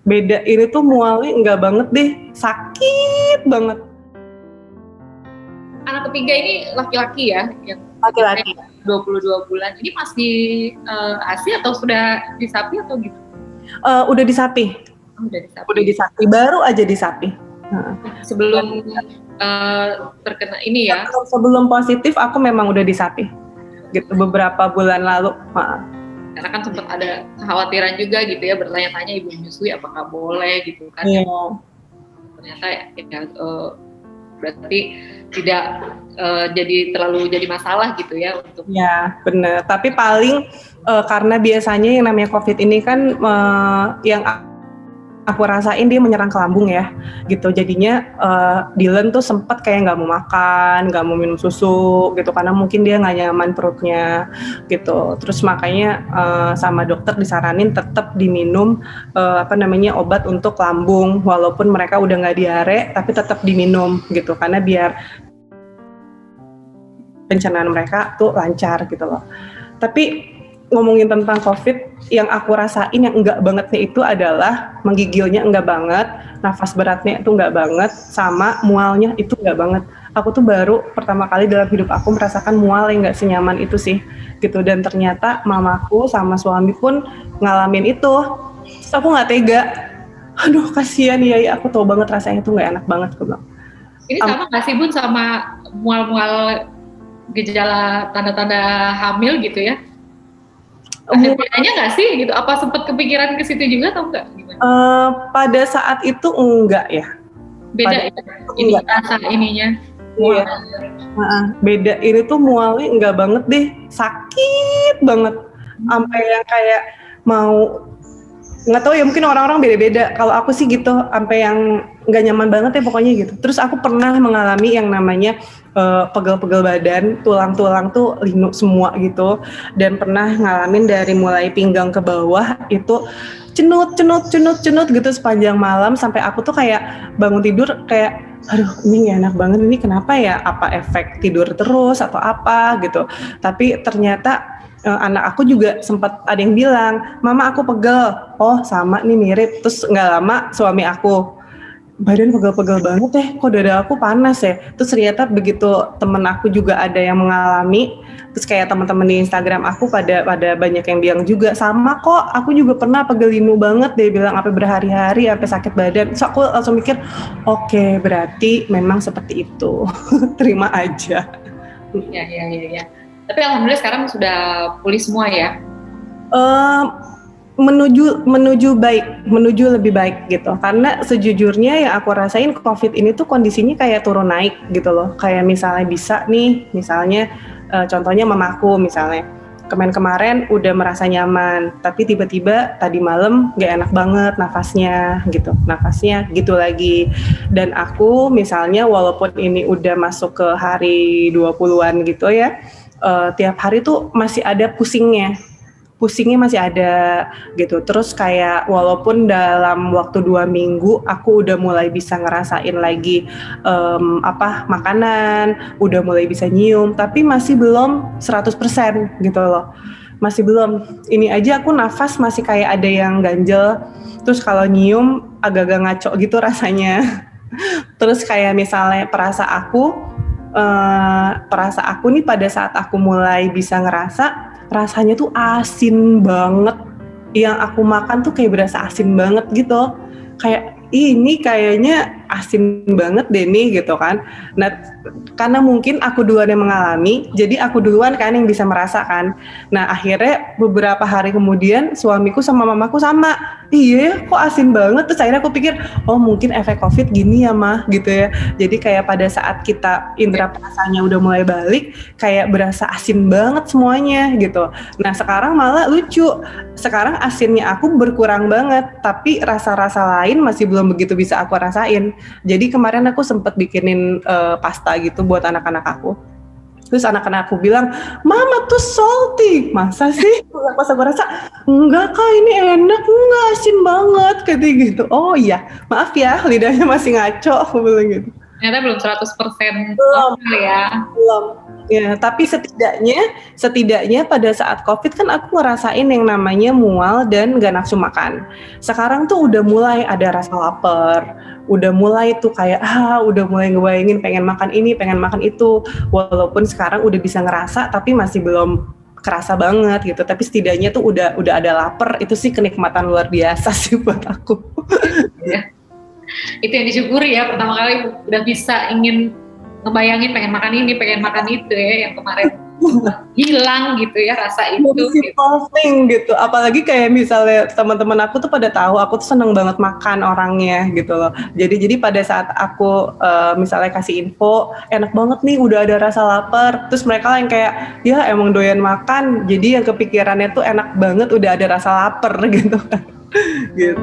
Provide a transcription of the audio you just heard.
Beda, ini tuh mualnya enggak banget deh, sakit banget. Anak ketiga ini laki-laki ya, yang Laki-laki. 22 bulan. Ini masih ASI atau sudah disapi atau gitu? Udah disapi. Udah disapi, baru aja disapi. Sebelum terkena ini ya? Sebelum positif aku memang udah disapi. Gitu, beberapa bulan lalu. Karena kan sempat ada kekhawatiran juga gitu ya, bertanya-tanya ibu menyusui apakah boleh gitu kan. Iya. Ternyata ya, berarti tidak jadi masalah gitu ya untuk. Ya benar, tapi paling karena biasanya yang namanya COVID ini kan yang aku rasain dia menyerang ke lambung ya, gitu. Jadinya Dylan tuh sempet kayak nggak mau makan, nggak mau minum susu, gitu, karena mungkin dia nggak nyaman perutnya, gitu. Terus makanya sama dokter disaranin tetap diminum obat untuk lambung, walaupun mereka udah nggak diare, tapi tetap diminum, gitu, karena biar pencernaan mereka tuh lancar, gitu loh. Tapi ngomongin tentang COVID, yang aku rasain yang enggak bangetnya itu adalah menggigilnya enggak banget, nafas beratnya itu enggak banget, sama mualnya itu enggak banget. Aku tuh baru pertama kali dalam hidup aku merasakan mual yang enggak senyaman itu sih, gitu. Dan ternyata mamaku sama suami pun ngalamin itu. Terus aku nggak tega. Aduh kasihan ya, aku tahu banget rasanya itu nggak enak banget, aku bilang. Ini sama nggak sih Bun sama mual-mual gejala tanda-tanda hamil gitu ya? Ada bedanya nggak sih gitu? Apa sempat kepikiran ke situ juga atau enggak? Pada saat itu enggak ya. Beda ya? Ini rasa ininya. Iya. Beda, ini tuh mualnya enggak banget deh, sakit banget. Sampai yang kayak mau, nggak tahu ya, mungkin orang-orang beda-beda. Kalau aku sih gitu, sampai yang nggak nyaman banget ya pokoknya gitu. Terus aku pernah mengalami yang namanya pegel-pegel badan, tulang-tulang tuh linu semua gitu, dan pernah ngalamin dari mulai pinggang ke bawah itu cenut gitu sepanjang malam, sampai aku tuh kayak bangun tidur kayak aduh ini gak enak banget, ini kenapa ya, apa efek tidur terus atau apa gitu. Tapi ternyata anak aku juga sempat ada yang bilang, mama aku pegel, oh sama nih mirip. Terus nggak lama suami aku, badan pegel-pegel banget deh, kok dada aku panas ya. Terus ternyata begitu temen aku juga ada yang mengalami, terus kayak teman-teman di Instagram aku pada banyak yang bilang juga sama kok, aku juga pernah pegel linu banget deh, bilang sampai berhari-hari, sampai sakit badan. Terus aku langsung mikir, oke, berarti memang seperti itu. Terima aja. Ya. Tapi alhamdulillah sekarang sudah pulih semua ya. Menuju lebih baik gitu, karena sejujurnya yang aku rasain COVID ini tuh kondisinya kayak turun naik gitu loh. Kayak misalnya bisa nih, misalnya contohnya mamaku misalnya kemarin udah merasa nyaman, tapi tiba-tiba tadi malam gak enak banget nafasnya gitu lagi. Dan aku misalnya walaupun ini udah masuk ke hari 20-an gitu ya, tiap hari tuh masih ada pusingnya masih ada gitu. Terus kayak walaupun dalam waktu 2 minggu aku udah mulai bisa ngerasain lagi makanan, udah mulai bisa nyium, tapi masih belum 100% gitu loh. Masih belum. Ini aja aku nafas masih kayak ada yang ganjel. Terus kalau nyium agak-agak ngaco gitu rasanya. Terus kayak misalnya perasa aku nih pada saat aku mulai bisa ngerasa rasanya tuh asin banget. Yang aku makan tuh kayak berasa asin banget gitu. Kayak ini kayaknya asin banget deh nih gitu kan. Nah, karena mungkin aku duluan yang mengalami, jadi aku duluan kan yang bisa merasakan. Nah, akhirnya beberapa hari kemudian suamiku sama mamaku sama, iya kok asin banget. Terus akhirnya aku pikir, oh mungkin efek COVID gini ya mah gitu ya. Jadi kayak pada saat kita indera perasanya udah mulai balik, kayak berasa asin banget semuanya gitu. Nah sekarang malah lucu, sekarang asinnya aku berkurang banget, tapi rasa-rasa lain masih belum begitu bisa aku rasain. Jadi kemarin aku sempet bikinin pasta gitu buat anak-anak aku. Terus anak-anak aku bilang, mama tuh salty. Masa sih? Pas aku rasa, enggak kak ini enak, enggak asin banget kayak gitu. Oh iya, maaf ya lidahnya masih ngaco, aku bilang gitu. Ternyata belum 100% normal ya. Ya, tapi setidaknya pada saat COVID kan aku ngerasain yang namanya mual dan gak nafsu makan. Sekarang tuh udah mulai ada rasa lapar, udah mulai tuh kayak udah mulai ngebayangin pengen makan ini, pengen makan itu. Walaupun sekarang udah bisa ngerasa, tapi masih belum kerasa banget gitu. Tapi setidaknya tuh udah ada lapar, itu sih kenikmatan luar biasa sih buat aku. Ya. Itu yang disyukuri ya, pertama kali udah bisa ingin ngebayangin pengen makan ini, pengen makan itu ya, yang kemarin hilang gitu ya rasa itu. Simple thing gitu. Apalagi kayak misalnya teman-teman aku tuh pada tahu aku tuh seneng banget makan orangnya gitu loh. Jadi pada saat aku misalnya kasih info, enak banget nih udah ada rasa lapar. Terus mereka yang kayak, ya emang doyan makan. Jadi yang kepikirannya tuh enak banget udah ada rasa lapar gitu kan. Gitu.